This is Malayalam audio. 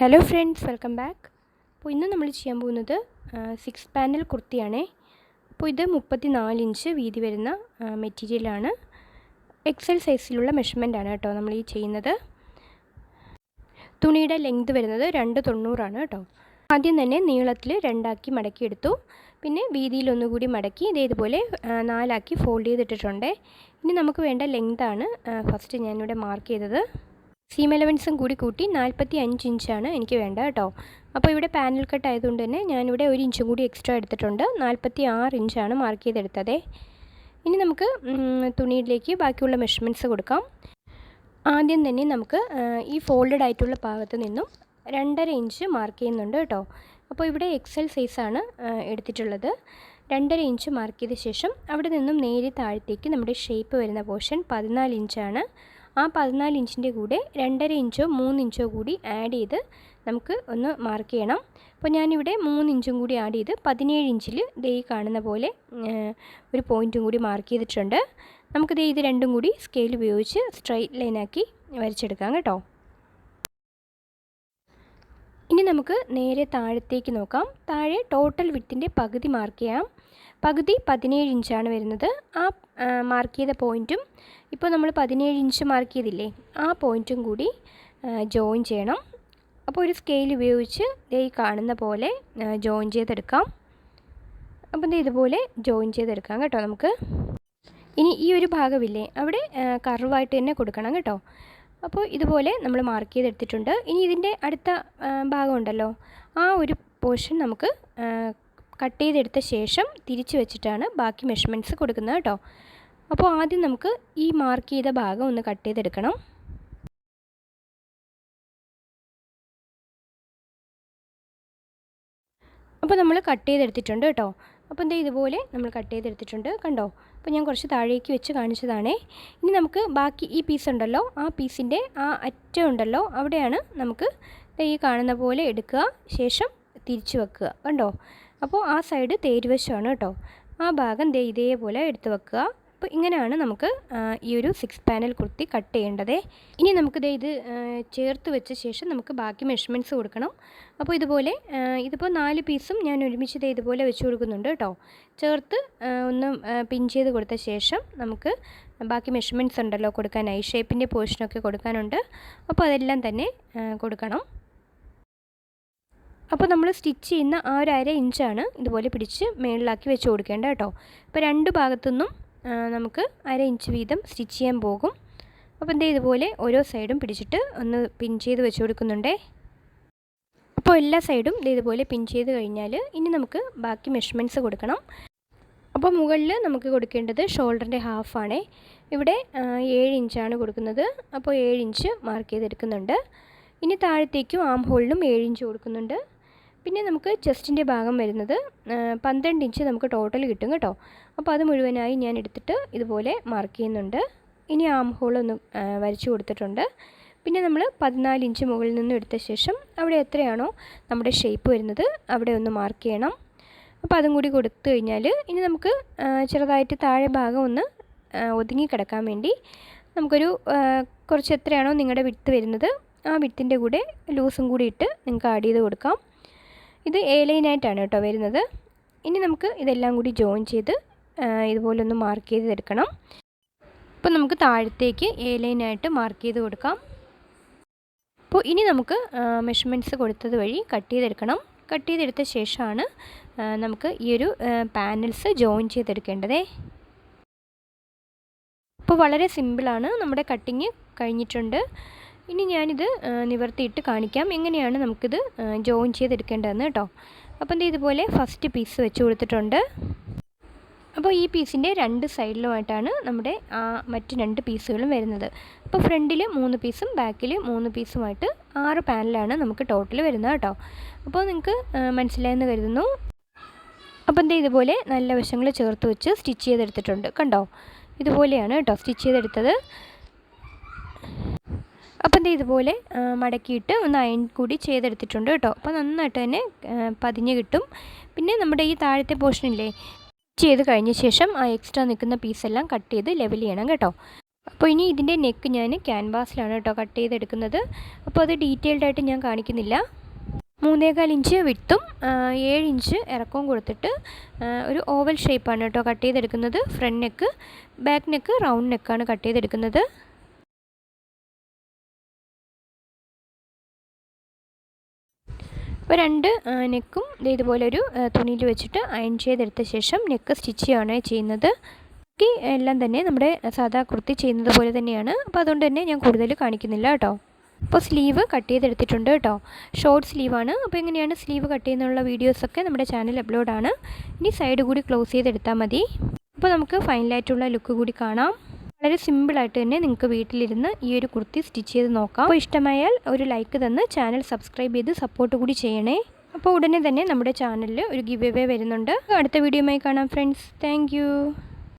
Hello friends, welcome back. അപ്പോൾ ഇന്ന് നമ്മൾ ചെയ്യാൻ പോകുന്നത് 6 പാനൽ കുർത്തിയാണേ. അപ്പോൾ ഇത് 34 ഇഞ്ച് വീതി വരുന്ന മെറ്റീരിയലാണ്. എക്സൽ സൈസിലുള്ള മെഷർമെൻ്റാണ് കേട്ടോ നമ്മൾ ഈ ചെയ്യുന്നത്. തുണിയുടെ ലെങ്ത് വരുന്നത് 290 കേട്ടോ. ആദ്യം തന്നെ നീളത്തിൽ 2 മടക്കിയെടുത്തു. പിന്നെ വീതിയിൽ ഒന്നുകൂടി മടക്കി ഇതേപോലെ 4 ഫോൾഡ് ചെയ്തിട്ടിട്ടുണ്ട്. ഇനി നമുക്ക് വേണ്ട ലെങ്താണ് ഫസ്റ്റ് ഞാനിവിടെ മാർക്ക് ചെയ്തത്. സീം അലവൻസും കൂടി കൂട്ടി 45 ഇഞ്ചാണ് എനിക്ക് വേണ്ട കേട്ടോ. അപ്പോൾ ഇവിടെ പാനൽ കട്ട് ആയതുകൊണ്ട് തന്നെ ഞാനിവിടെ 1 ഇഞ്ചും കൂടി എക്സ്ട്രാ എടുത്തിട്ടുണ്ട്. 46 ഇഞ്ചാണ് മാർക്ക് ചെയ്തെടുത്തത്. ഇനി നമുക്ക് തുണിയിലേക്ക് ബാക്കിയുള്ള മെഷർമെൻറ്റ്സ് കൊടുക്കാം. ആദ്യം തന്നെ നമുക്ക് ഈ ഫോൾഡഡ് ആയിട്ടുള്ള ഭാഗത്ത് നിന്നും 2.5 ഇഞ്ച് മാർക്ക് ചെയ്യുന്നുണ്ട് കേട്ടോ. അപ്പോൾ ഇവിടെ എക്സൽ സൈസാണ് എടുത്തിട്ടുള്ളത്. 2.5 ഇഞ്ച് മാർക്ക് ചെയ്ത ശേഷം അവിടെ നിന്നും നേരെ താഴത്തേക്ക് നമ്മുടെ ഷേപ്പ് വരുന്ന പോർഷൻ 14 ഇഞ്ചാണ്. ആ 14 ഇഞ്ചിൻ്റെ കൂടെ 2.5 ഇഞ്ചോ 3 ഇഞ്ചോ കൂടി ആഡ് ചെയ്ത് നമുക്ക് ഒന്ന് മാർക്ക് ചെയ്യണം. അപ്പോൾ ഞാനിവിടെ 3 ഇഞ്ചും കൂടി ആഡ് ചെയ്ത് 17 ഇഞ്ചിൽ ദേ കാണുന്ന പോലെ ഒരു പോയിൻറ്റും കൂടി മാർക്ക് ചെയ്തിട്ടുണ്ട്. നമുക്കിത് ഇത് രണ്ടും കൂടി സ്കെയിൽ ഉപയോഗിച്ച് സ്ട്രൈറ്റ് ലൈനാക്കി വരച്ചെടുക്കാം കേട്ടോ. ഇനി നമുക്ക് നേരെ താഴത്തേക്ക് നോക്കാം. താഴെ ടോട്ടൽ വിഡ്ത്തിൻ്റെ പകുതി മാർക്ക് ചെയ്യാം. പകുതി 17 ഇഞ്ചാണ് വരുന്നത്. ആ മാർക്ക് ചെയ്ത പോയിൻറ്റും ഇപ്പോൾ നമ്മൾ 17 ഇഞ്ച് മാർക്ക് ചെയ്തില്ലേ, ആ പോയിൻറ്റും കൂടി ജോയിൻ ചെയ്യണം. അപ്പോൾ ഒരു സ്കെയിൽ ഉപയോഗിച്ച് ഈ കാണുന്ന പോലെ ജോയിൻ ചെയ്തെടുക്കാം. അപ്പം ഇതുപോലെ ജോയിൻ ചെയ്തെടുക്കാം കേട്ടോ നമുക്ക്. ഇനി ഈ ഒരു ഭാഗമില്ലേ, അവിടെ കർവായിട്ട് തന്നെ കൊടുക്കണം കേട്ടോ. അപ്പോൾ ഇതുപോലെ നമ്മൾ മാർക്ക് ചെയ്തെടുത്തിട്ടുണ്ട്. ഇനി ഇതിൻ്റെ അടുത്ത ഭാഗമുണ്ടല്ലോ, ആ ഒരു പോർഷൻ നമുക്ക് കട്ട് ചെയ്തെടുത്ത ശേഷം തിരിച്ച് വെച്ചിട്ടാണ് ബാക്കി മെഷർമെൻറ്റ്സ് കൊടുക്കുന്നത് കേട്ടോ. അപ്പോൾ ആദ്യം നമുക്ക് ഈ മാർക്ക് ചെയ്ത ഭാഗം ഒന്ന് കട്ട് ചെയ്തെടുക്കണം. അപ്പോൾ നമ്മൾ കട്ട് ചെയ്തെടുത്തിട്ടുണ്ട് കേട്ടോ. അപ്പോൾ ഇതുപോലെ നമ്മൾ കട്ട് ചെയ്തെടുത്തിട്ടുണ്ട് കണ്ടോ. അപ്പോൾ ഞാൻ കുറച്ച് താഴേക്ക് വെച്ച് കാണിച്ചതാണേ. ഇനി നമുക്ക് ബാക്കി ഈ പീസ് ഉണ്ടല്ലോ, ആ പീസിൻ്റെ ആ അറ്റം ഉണ്ടല്ലോ, അവിടെയാണ് നമുക്ക് ഈ കാണുന്ന പോലെ എടുക്കുക, ശേഷം തിരിച്ച് വെക്കുക കണ്ടോ. അപ്പോൾ ആ സൈഡ് തേരുവശമാണ് കേട്ടോ. ആ ഭാഗം ഇതേപോലെ എടുത്ത് വെക്കുക. അപ്പോൾ ഇങ്ങനെയാണ് നമുക്ക് ഈ ഒരു 6 പാനൽ കുർത്തി കട്ട് ചെയ്യേണ്ടത്. ഇനി നമുക്ക് ഇത് ചേർത്ത് വെച്ച ശേഷം നമുക്ക് ബാക്കി മെഷർമെൻറ്റ്സ് കൊടുക്കണം. അപ്പോൾ ഇതുപോലെ ഇതിപ്പോൾ 4 പീസും ഞാൻ ഒരുമിച്ച് ഇതുപോലെ വെച്ച് കൊടുക്കുന്നുണ്ട് കേട്ടോ. ചേർത്ത് ഒന്ന് പിൻ ചെയ്ത് കൊടുത്ത ശേഷം നമുക്ക് ബാക്കി മെഷർമെൻറ്റ്സ് ഉണ്ടല്ലോ കൊടുക്കാനായി, ഷേപ്പിൻ്റെ പോർഷനൊക്കെ കൊടുക്കാനുണ്ട്. അപ്പോൾ അതെല്ലാം തന്നെ കൊടുക്കണം. അപ്പോൾ നമ്മൾ സ്റ്റിച്ച് ചെയ്യുന്ന ആ ഒരു 1/2 ഇഞ്ചാണ് ഇതുപോലെ പിടിച്ച് മേളിലാക്കി വെച്ച് കൊടുക്കേണ്ടത് കേട്ടോ. ഇപ്പോൾ 2 ഭാഗത്തുനിന്നും നമുക്ക് 1/2 ഇഞ്ച് വീതം സ്റ്റിച്ച് ചെയ്യാൻ പോകും. അപ്പോൾ ഇതുപോലെ ഓരോ സൈഡും പിടിച്ചിട്ട് ഒന്ന് പിൻ ചെയ്ത് വെച്ച് കൊടുക്കുന്നുണ്ടേ. അപ്പോൾ എല്ലാ സൈഡും ഇതുപോലെ പിൻ ചെയ്ത് കഴിഞ്ഞാൽ ഇനി നമുക്ക് ബാക്കി മെഷർമെൻറ്റ്സ് കൊടുക്കണം. അപ്പോൾ മുകളിൽ നമുക്ക് കൊടുക്കേണ്ടത് ഷോൾഡറിൻ്റെ ഹാഫാണേ. ഇവിടെ 7 ഇഞ്ചാണ് കൊടുക്കുന്നത്. അപ്പോൾ 7 ഇഞ്ച് മാർക്ക് ചെയ്തെടുക്കുന്നുണ്ട്. ഇനി താഴത്തേക്കും ആം ഹോളിനും 7 ഇഞ്ച് കൊടുക്കുന്നുണ്ട്. പിന്നെ നമുക്ക് ചെസ്റ്റിൻ്റെ ഭാഗം വരുന്നത് 12 ഇഞ്ച് നമുക്ക് ടോട്ടൽ കിട്ടും കേട്ടോ. അപ്പോൾ അത് മുഴുവനായി ഞാൻ എടുത്തിട്ട് ഇതുപോലെ മാർക്ക് ചെയ്യുന്നുണ്ട്. ഇനി ആം ഹോളൊന്ന് വരച്ചു കൊടുത്തിട്ടുണ്ട്. പിന്നെ നമ്മൾ 14 ഇഞ്ച് മുകളിൽ നിന്നും എടുത്ത ശേഷം അവിടെ എത്രയാണോ നമ്മുടെ ഷേപ്പ് വരുന്നത് അവിടെ ഒന്ന് മാർക്ക് ചെയ്യണം. അപ്പോൾ അതും കൂടി കൊടുത്തു കഴിഞ്ഞാൽ ഇനി നമുക്ക് ചെറുതായിട്ട് താഴെ ഭാഗം ഒന്ന് ഒതുങ്ങി കിടക്കാൻ വേണ്ടി നമുക്കൊരു കുറച്ച് എത്രയാണോ നിങ്ങളുടെ വിഡ്ത്ത് വരുന്നത് ആ വിഡ്ത്തിൻ്റെ കൂടെ ലൂസും കൂടി ഇട്ട് നിങ്ങൾക്ക് ആഡ് ചെയ്ത് കൊടുക്കാം. ഇത് എ ലൈനായിട്ടാണ് കേട്ടോ വരുന്നത്. ഇനി നമുക്ക് ഇതെല്ലാം കൂടി ജോയിൻ ചെയ്ത് ഇതുപോലെ ഒന്ന് മാർക്ക് ചെയ്തെടുക്കണം. അപ്പോൾ നമുക്ക് താഴത്തേക്ക് എ ലൈനായിട്ട് മാർക്ക് ചെയ്ത് കൊടുക്കാം. അപ്പോൾ ഇനി നമുക്ക് മെഷർമെൻറ്റ്സ് കൊടുത്തത് വഴി കട്ട് ചെയ്തെടുക്കണം. കട്ട് ചെയ്തെടുത്ത ശേഷമാണ് നമുക്ക് ഈ ഒരു പാനൽസ് ജോയിൻ ചെയ്തെടുക്കേണ്ടത്. അപ്പോൾ വളരെ സിമ്പിളാണ്. നമ്മുടെ കട്ടിങ് കഴിഞ്ഞിട്ടുണ്ട്. ഇനി ഞാനിത് നിവർത്തിയിട്ട് കാണിക്കാം എങ്ങനെയാണ് നമുക്കിത് ജോയിൻ ചെയ്തെടുക്കേണ്ടതെന്ന് കേട്ടോ. അപ്പം ഇതുപോലെ ഫസ്റ്റ് പീസ് വെച്ച് കൊടുത്തിട്ടുണ്ട്. അപ്പോൾ ഈ പീസിൻ്റെ 2 സൈഡിലുമായിട്ടാണ് നമ്മുടെ മറ്റ് 2 പീസുകളും വരുന്നത്. അപ്പോൾ ഫ്രണ്ടിൽ 3 പീസും ബാക്കിൽ 3 പീസുമായിട്ട് 6 പാനലാണ് നമുക്ക് ടോട്ടൽ വരുന്നത് കേട്ടോ. അപ്പോൾ നിങ്ങൾക്ക് മനസ്സിലായെന്ന് കരുതുന്നു. അപ്പം ഇതുപോലെ നല്ല വശങ്ങൾ ചേർത്ത് വെച്ച് സ്റ്റിച്ച് ചെയ്തെടുത്തിട്ടുണ്ട് കണ്ടോ. ഇതുപോലെയാണ് കേട്ടോ സ്റ്റിച്ച് ചെയ്തെടുത്തത്. അപ്പം ഇതുപോലെ മടക്കിയിട്ട് ഒന്ന് അയൺ കൂടി ചെയ്തെടുത്തിട്ടുണ്ട് കേട്ടോ. അപ്പോൾ നന്നായിട്ട് തന്നെ പതിഞ്ഞ് കിട്ടും. പിന്നെ നമ്മുടെ ഈ താഴത്തെ പോർഷനില്ലേ ചെയ്ത് കഴിഞ്ഞ ശേഷം ആ എക്സ്ട്രാ നിൽക്കുന്ന പീസെല്ലാം കട്ട് ചെയ്ത് ലെവൽ ചെയ്യണം കേട്ടോ. അപ്പോൾ ഇനി ഇതിൻ്റെ നെക്ക് ഞാൻ ക്യാൻവാസിലാണ് കേട്ടോ കട്ട് ചെയ്തെടുക്കുന്നത്. അപ്പോൾ അത് ഡീറ്റെയിൽഡ് ആയിട്ട് ഞാൻ കാണിക്കുന്നില്ല. 3.25 ഇഞ്ച് വിഡ്ത്തും 7 ഇഞ്ച് ഇറക്കവും കൊടുത്തിട്ട് ഒരു ഓവൽ ഷേപ്പാണ് കേട്ടോ കട്ട് ചെയ്തെടുക്കുന്നത്. Front neck, back neck round നെക്കാണ് കട്ട് ചെയ്തെടുക്കുന്നത്. അപ്പോൾ 2 നെക്കും ഇതുപോലെ ഒരു തുണിയിൽ വെച്ചിട്ട് അയൺ ചെയ്തെടുത്ത ശേഷം നെക്ക് സ്റ്റിച്ച് ചെയ്യുകയാണ് ചെയ്യുന്നത്. ബാക്കി എല്ലാം തന്നെ നമ്മുടെ സാധാ കുർത്തി ചെയ്യുന്നത് പോലെ തന്നെയാണ്. അപ്പോൾ അതുകൊണ്ട് തന്നെ ഞാൻ കൂടുതൽ കാണിക്കുന്നില്ല കേട്ടോ. അപ്പോൾ സ്ലീവ് കട്ട് ചെയ്തെടുത്തിട്ടുണ്ട് കേട്ടോ. ഷോർട്ട് സ്ലീവാണ്. അപ്പോൾ എങ്ങനെയാണ് സ്ലീവ് കട്ട് ചെയ്യുന്നുള്ള വീഡിയോസൊക്കെ നമ്മുടെ ചാനൽ അപ്ലോഡാണ്. ഇനി സൈഡ് കൂടി ക്ലോസ് ചെയ്തെടുത്താൽ മതി. അപ്പോൾ നമുക്ക് ഫൈനലായിട്ടുള്ള ലുക്ക് കൂടി കാണാം. വളരെ സിമ്പിളായിട്ട് തന്നെ നിങ്ങൾക്ക് വീട്ടിലിരുന്ന് ഈ ഒരു കുർത്തി സ്റ്റിച്ച് ചെയ്ത് നോക്കാം. അപ്പോൾ ഇഷ്ടമായാൽ ഒരു ലൈക്ക് തന്ന് ചാനൽ സബ്സ്ക്രൈബ് ചെയ്ത് സപ്പോർട്ട് കൂടി ചെയ്യണേ. അപ്പോൾ ഉടനെ തന്നെ നമ്മുടെ ചാനലിൽ ഒരു ഗിവ് അവേ വരുന്നുണ്ട്. അടുത്ത വീഡിയോയുമായി കാണാം ഫ്രണ്ട്സ്. താങ്ക്